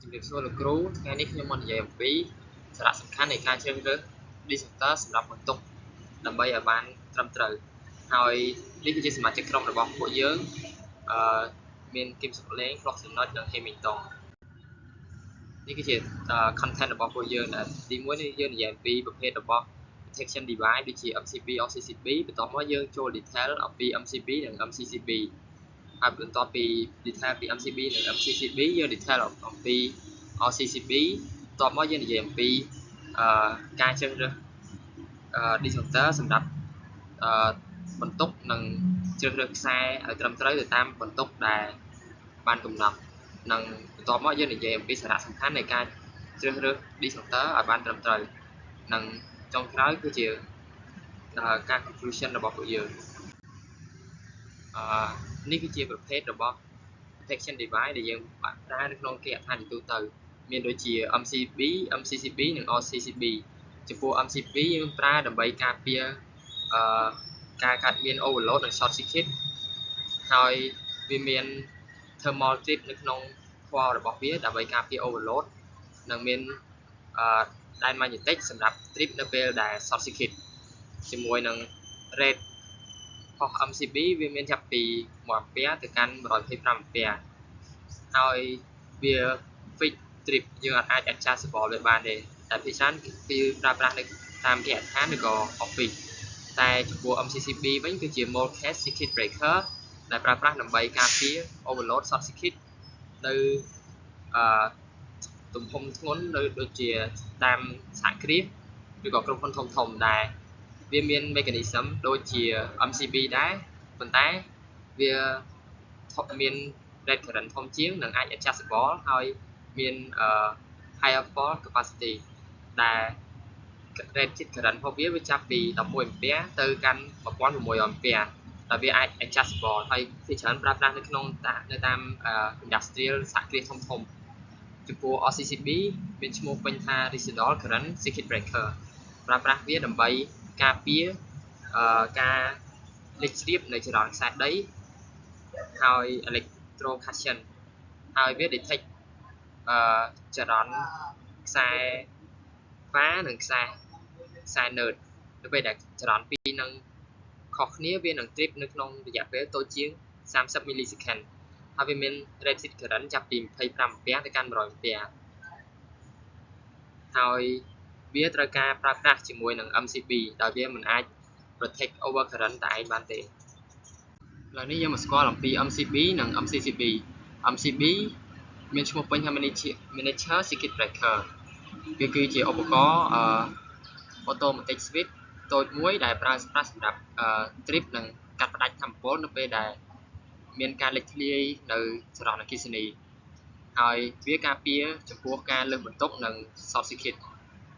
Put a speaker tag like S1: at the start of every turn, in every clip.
S1: ជំរាបសួរលោកគ្រូថ្ងៃនេះខ្ញុំមកនិយាយអំពីសារៈសំខាន់នៃការជ្រើសរើស Disruptor សម្រាប់បន្ទុកដើម្បីឲ្យបានត្រឹមត្រូវហើយនេះគឺជាសមាជិកក្រុមរបស់ពួកយើងមានគឹមសុខលេង ផ្លោះចំណុចនិងហេមីងតុងនេះគឺជា content របស់ពួកយើងដែលទី1នេះយើងនិយាយអំពីប្រភេទរបស់ detection device ដូចជា MCB OCCB បន្ទាប់មកយើងចូល detail អំពី MCB និង MCCB ហើយបន្ទាប់ពី detail ពី MCB និង MCCB យើង detail អំពី OCCB បន្ទាប់មកយើងនិយាយអំពីការជ្រើសរើស disruptor សម្រាប់បន្ទុកនិងជ្រើសរើសខ្សែឲ្យត្រឹមត្រូវទៅតាមបន្ទុកដែលបានកំណត់និងបន្ទាប់មកយើងនិយាយអំពីសារៈសំខាន់នៃការជ្រើសរើស disruptor ឲ្យបានត្រឹមត្រូវនិងចុងក្រោយគឺជាការ conclusion របស់ពួកយើងនេះគឺជាប្រភេទរបស់ detection device ដែលយើងប្រើនៅក្នុងគេហដ្ឋានជាទូទៅមានដូចជា MCB, MCCB និង OCCB ចំពោះ MCB យើងប្រើដើម្បីការពារការកាត់មាន overload និង short circuit ហើយវាមាន thermal trip នៅក្នុង core របស់វាដើម្បីការពារ overload និងមានដែន magnetic សម្រាប់ trip នៅពេលដែល short circuit ជាមួយនឹង rate របស់ MCB វាមានចាប់ពី1 ampere ទៅកាន់125 ampere ហើយវា fix trip យើងអាច adjustable វាបានទេតែភាគច្រើនគឺប្រើប្រាស់នៅតាមគេហដ្ឋានឬក៏ office តែចំពោះ MCCB វិញគឺជា mode case circuit breaker ដែលប្រើប្រាស់ដើម្បីការពារ overload short circuit នៅទំហំធ្ងន់ដូចជាតាមសហគ្រាសឬក៏ក្រុមហ៊ុនធំៗដែរវាមាន mechanism ដូចជា MCB ដែរប៉ុន្តែវាមាន rate current ធំជាងនិងអាច adjustable ហើយមានhigher fault capacity ដែល rate current របស់វាចាប់ពី11 ampere ទៅកាន់1600 ampere ដែលវាអាច adjustable ហើយភាគច្រើនប្រើប្រាស់នៅក្នុងនៅតាម industrial សហគ្រាសធំៗចំពោះ OCCB មានឈ្មោះពេញថា residual current circuit breaker ប្រើប្រាស់វាដើម្បីការពារការលេចជ្រាបនៅចរន្តខ្សែដីហើយ electrocution ហើយវា detect ចរន្តខ្សែហ្វានិងខ្សែ nerd នៅពេលដែលចរន្តពីរនឹងខុសគ្នាវានឹង trip នៅក្នុងរយៈពេលតូចជាង30 millisecond ហើយវាមាន rated current ចាប់ពី25 ampere ទៅកាន់100 ampere ហើយវាត្រូវការប្រើប្រាស់ជាមួយនឹង MCB ដោយវាមិនអាច protect over current តែឯងបានទេឥឡូវនេះយើងមកស្គាល់អំពី MCB និង MCCB MCB មានឈ្មោះពេញថា miniature circuit breaker វាគឺជាឧបករណ៍automatic switch តូចមួយដែលប្រើប្រាស់សម្រាប់trip និងកាត់ផ្តាច់ថាមពលនៅពេលដែលមានការលេចធ្លាយនៅចរន្តអគ្គិសនីហើយវាការពារចំពោះការលើសបន្ទុកនិង short circuit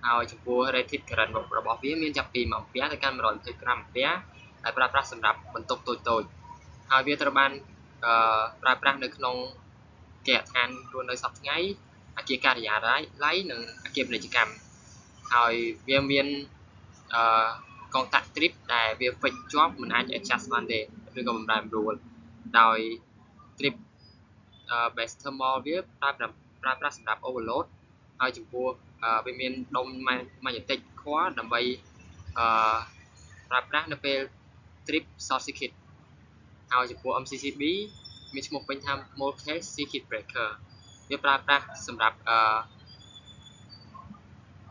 S1: ហើយចំពោះ rated current របស់វាមានចាប់ពី1 ampere ទៅកាន់125 ampere ដែលប្រើប្រាស់សម្រាប់បន្ទុកតូចៗហើយវាត្រូវបានប្រើប្រាស់នៅក្នុងគេហដ្ឋានរស់នៅសពថ្ងៃអគារការិយាល័យនិងអគារពាណិជ្ជកម្មហើយវាមានកងតាក់ trip ដែលវា fix ជាប់មិនអាច adjust បានទេឬក៏បំរែបំរួលដោយ trip base thermal វាប្រើប្រាស់សម្រាប់ overload ហើយចំពោះវាមានដុំ magnetic core ដើម្បីប្រើប្រាស់នៅពេល trip short circuit ហើយចំពោះ MCCB មានឈ្មោះពេញថា multi-case circuit breaker វាប្រើប្រាស់សម្រាប់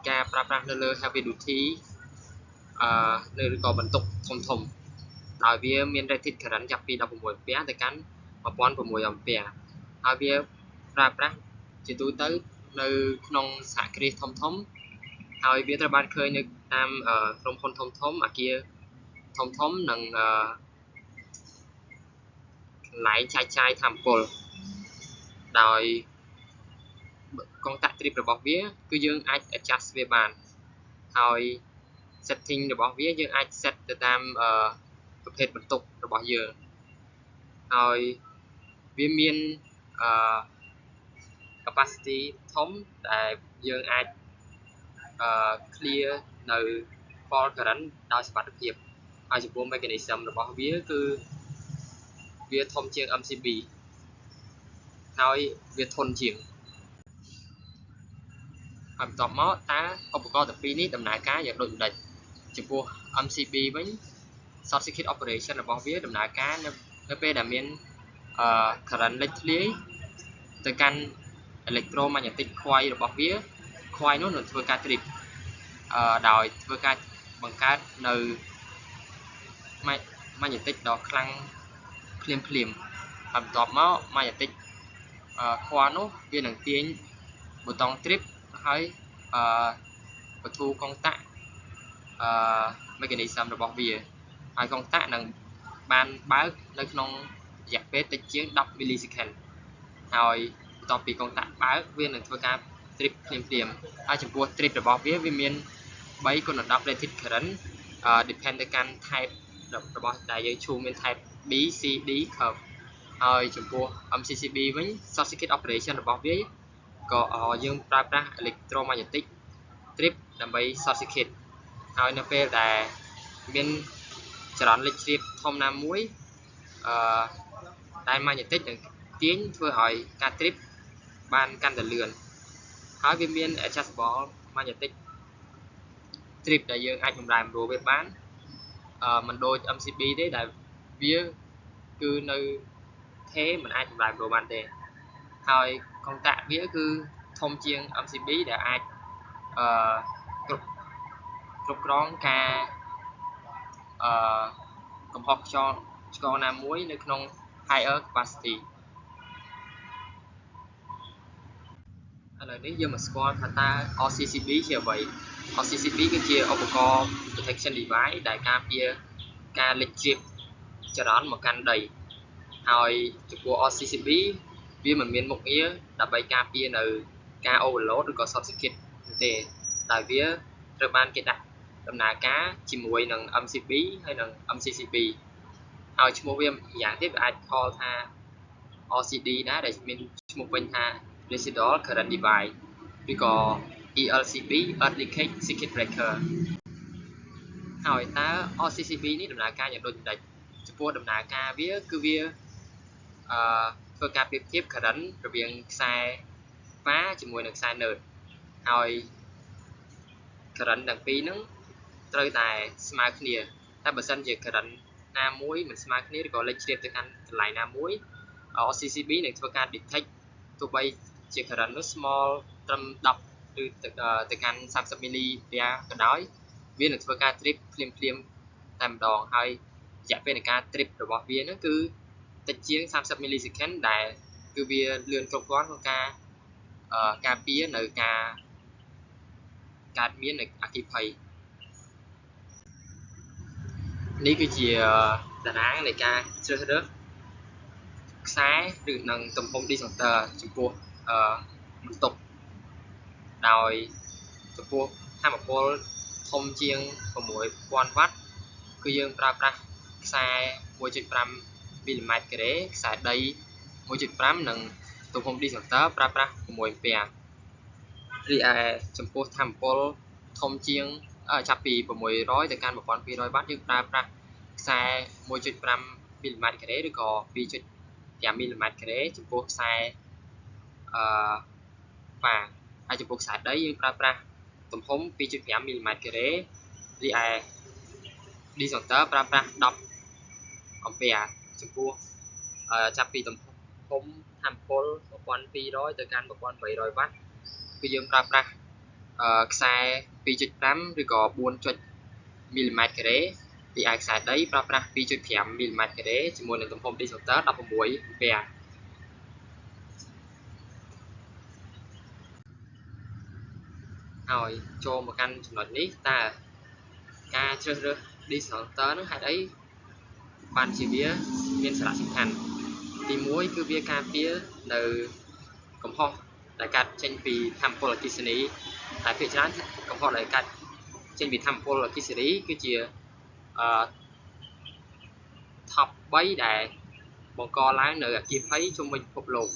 S1: ការប្រើប្រាស់នៅលើ heavy duty ឬក៏បន្ទុកធំដោយវាមាន rated current ចាប់ពី16 ampere ទៅកាន់1600 ampere ហើយវាប្រើប្រាស់ជាទូទៅនៅក្នុងសហគ្រាសធំហើយវាត្រូវបានឃើញនៅតាមក្រុមហ៊ុនធំអគារធំនិងកន្លែងចែកចាយថាមពលដោយកងតាក់ trip របស់វាគឺយើងអាច adjust វាបានហើយ setting របស់វាយើងអាច set ទៅតាមប្រភេទបន្ទុករបស់យើងហើយវាមានcapacity ធំដែលយើងអាចclear នៅ fault current ដោយសុវត្ថិភាពហើយចំពោះ mechanism របស់វាគឺវាធំជាង MCB ហើយវាធន់ជាង ហើយបន្ទាប់មកតើឧបករណ៍ទាំងពីរនេះដំណើរការយ៉ាងដូចម្ដេចចំពោះ MCB វិញ short circuit operation របស់វាដំណើរការនៅពេលដែលមានcurrent លេចធ្លាយទៅកាន់ electromagnetic coil របស់វា coil នោះនឹងធ្វើការ trip ដោយធ្វើការបង្កើតនៅ magnetic ដ៏ខ្លាំងភ្លាមហើយបន្ទាប់មក magnetic coil នោះវានឹងទាញប៊ូតុង trip ហើយបន្ធូរកុងតាក់mechanism របស់វាហើយកុងតាក់នឹងបានបើកនៅក្នុងរយៈពេលតិចជាង10 millisecond ហើយបន្ទាប់ពីកុងតាក់បើកវានឹងធ្វើការ trip ភ្លាមហើយចំពោះ trip របស់វាមាន3គុណ10 rated current depend ទៅកាន់ type របស់ដែលយើងឈូមាន type B C D curve ហើយចំពោះ MCCB វិញ short circuit operation របស់វាក៏យើងប្រើប្រាស់ electromagnetic trip ដើម្បី short circuit ហើយនៅពេលដែលមានចរន្តលេចជ្រាបធំណាមួយដែល magnetic នឹងទាញធ្វើឲ្យការ trip បានកាន់តែលឿនហើយវាមាន adjustable magnetic trip ដែលយើងអាចបំរែបំរួលវាបានមិនដូច MCB ទេដែលវាគឺនៅថេមិនអាចបំរែបំរួលបានទេហើយកុងតាក់វាគឺធំជាង MCB ដែលអាចគ្រប់គ្រងការកំហុសឆ្គងណាមួយនៅក្នុង higher capacity ឥឡូវនេះយើងមកស្គាល់ថាតើ RCCB ជាអ្វី RCCB គឺជាឧបករណ៍ protection device ដែលការពារការលេចជ្រាបចរន្តមកកាន់ដីហើយចំពោះ RCCB វាមិនមានមុខងារដើម្បីការពារនៅការ overload ឬក៏ short circuit ទេតែវាត្រូវបានគេដាក់ដំណើរការជាមួយនឹង MCB ហើយនិង MCCB ហើយឈ្មោះវាយ៉ាងទៀតវាអាចខលថា RCD ដែរដែលមានឈ្មោះវិញថា Residual Current Device ឬក៏ ELCB Earth Leakage Circuit Breaker ហើយតើ RCCB នេះដំណើរការយ៉ាងដូចម្ដេចចំពោះដំណើរការវាគឺវាធ្វើការប្រៀបធៀប current រវាងខ្សែវ៉ាជាមួយនឹងខ្សែ node ហើយ current ទាំងពីរហ្នឹងត្រូវតែស្មើគ្នាតែបើសិនជា current ណាមួយមិនស្មើគ្នាឬក៏លេចជ្រាបទៅកាន់កន្លែងណាមួយ RCCB នឹងធ្វើការ detect ទោះបីជា current នោះ small ត្រឹម10ឬទៅកាន់30 មីលីអាំពែក៏ដោយវានឹងធ្វើការ trip ភ្លាមតែម្ដងហើយរយៈពេលនៃការ trip របស់វាហ្នឹងគឺតិចជាង30 millisecond ដែលគឺវាលឿនគ្រប់គ្រាន់ក្នុងការពារនៅការកើតមាននៃអគ្គិភ័យនេះគឺជាតារាងនៃការជ្រើសរើសខ្សែឬនឹងទំហំ disjunction ចំពោះបន្ទប់ដោយចំពោះថាមពលធំជាង 6000 វ៉ាត់គឺយើងប្រើប្រាស់ខ្សែ 1.5 មីលីម៉ែត្រការ៉េខ្សែដី 1.5 និងទំហំ disjunction ប្រើប្រាស់ 6 អាំពែរីឯចំពោះថាមពលធំជាងចាប់ពី 600 ទៅកាន់ 1200 វ៉ាត់យើងប្រើប្រាស់ខ្សែ 1.5 មីលីម៉ែត្រការ៉េឬក៏ 2.5 មីលីម៉ែត្រការ៉េចំពោះខ្សែវ៉ាហើយចំពោះខ្សែដីយើងប្រើប្រាស់ទំហំ 2.5 មីលីម៉ែត្រការ៉េរីឯ disjunction ប្រើប្រាស់ 10 អាំពែចំពោះចាប់ពីទំហំថាមពល 1200 ទៅកាន់ 1300 វ៉ាត់គឺយើងប្រើប្រាស់ខ្សែ 2.5 ឬក៏ 4 មីលីម៉ែត្រការ៉េរីឯខ្សែដីប្រើប្រាស់ 2.5 មីលីម៉ែត្រការ៉េជាមួយនឹងទំហំ disjunction 16 អាំពែហើយចូលមកកាន់ចំណុចនេះតើការជ្រើសរើស disjunction នោះហេតុអីបានជាវាមានសារៈសំខាន់ទី1គឺវាការពារនៅកំហុសដែលកើតចេញពីថាមពលអគ្គិសនីតែភាគច្រើនកំហុសដែលកើតចេញពីថាមពលអគ្គិសនីគឺជាtop 3ដែលបង្កឡើងនៅអគ្គិភ័យជុំវិញពិភពលោក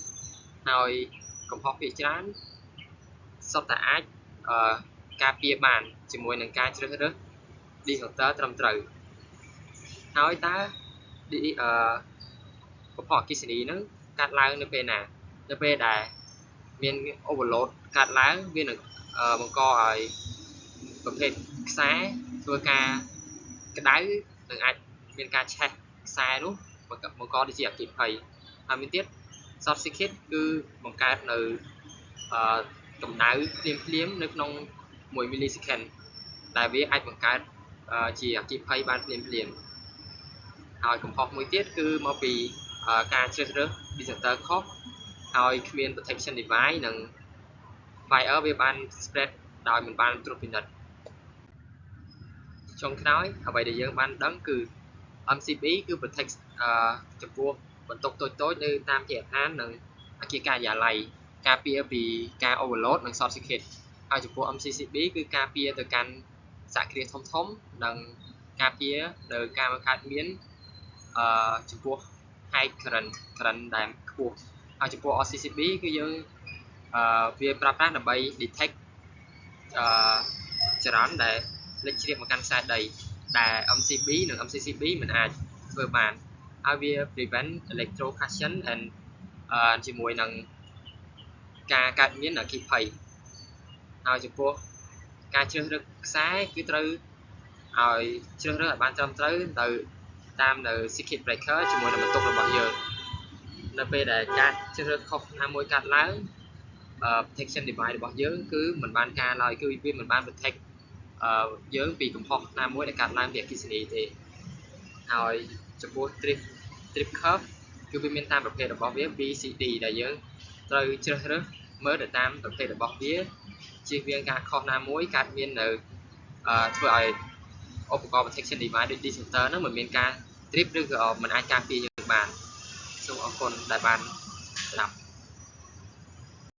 S1: ហើយកំហុសភាគច្រើនសុទ្ធតែអាចការពារបានជាមួយនឹងការជ្រើសរើស disjunction ត្រឹមត្រូវហើយតើកំហុសអគ្គិសនីហ្នឹងកើតឡើងនៅពេលណានៅពេលដែលមាន overload កើតឡើងវានឹង បង្កឲ្យប្រភេទខ្សែធ្វើការក្តៅនឹងអាចមានការឆេះខ្សែនោះបង្កទៅជាអគ្គិភ័យហើយមួយទៀត short circuit គឺបង្កើតនៅកម្ដៅភ្លាមនៅក្នុង1 millisecond ដែលវាអាចបង្កើតជាអគ្គិភ័យបានភ្លាមហើយកំហុសមួយទៀតគឺមកពីការជ្រើសរើស detector ខុសហើយគ្មាន protection device និង fire វាបាន spread ដោយមិនបានត្រួតពិនិត្យចុងក្រោយអ្វីដែលយើងបានដឹងគឺ MCB គឺ protect ចំពោះបន្ទុកតូចៗនៅតាមជាអាហារនិងអគារការិយាល័យការពារពីការ overload និង short circuit ហើយចំពោះ MCCB គឺការពារទៅកាន់សហគ្រាសធំនិងការពារនៅការបង្កើតមានចំពោះ high current ដែលខ្ពស់ហើយចំពោះ RCCB គឺយើងវាប្រើប្រាស់ដើម្បី detect ចរន្តដែលលេចជ្រាបមកកាន់ខ្សែដីដែល MCB និង MCCB មិនអាចធ្វើបានហើយវា prevent electrocution and ជាមួយនឹងការកើតមានអគ្គិភ័យហើយចំពោះការជ្រើសរើសខ្សែគឺត្រូវឲ្យជ្រើសរើសឲ្យបានត្រឹមត្រូវទៅតាមនៅ circuit breaker ជាមួយនឹងបន្ទុករបស់យើងនៅពេលដែលការជ្រើសរើសខុសណាមួយកាត់ឡើងprotection device របស់យើងគឺមិនបានការឡើយគឺវាមិនបាន protect យើងពីកំហុសណាមួយដែលកើតឡើងពីអគ្គិសនីទេហើយចំពោះ trip curve គឺវាមានតាមប្រភេទរបស់វា B C D ដែលយើងត្រូវជ្រើសរើសមើលទៅតាមប្រភេទរបស់វាជៀសវាងការខុសណាមួយកើតមាននៅធ្វើឲ្យឧបករណ៍ protection device ដូច detector ហ្នឹងមិនមានការ trip ឬក៏មិនអាចការពារយើងបានសូមអរគុណដែលបានស្ដាប់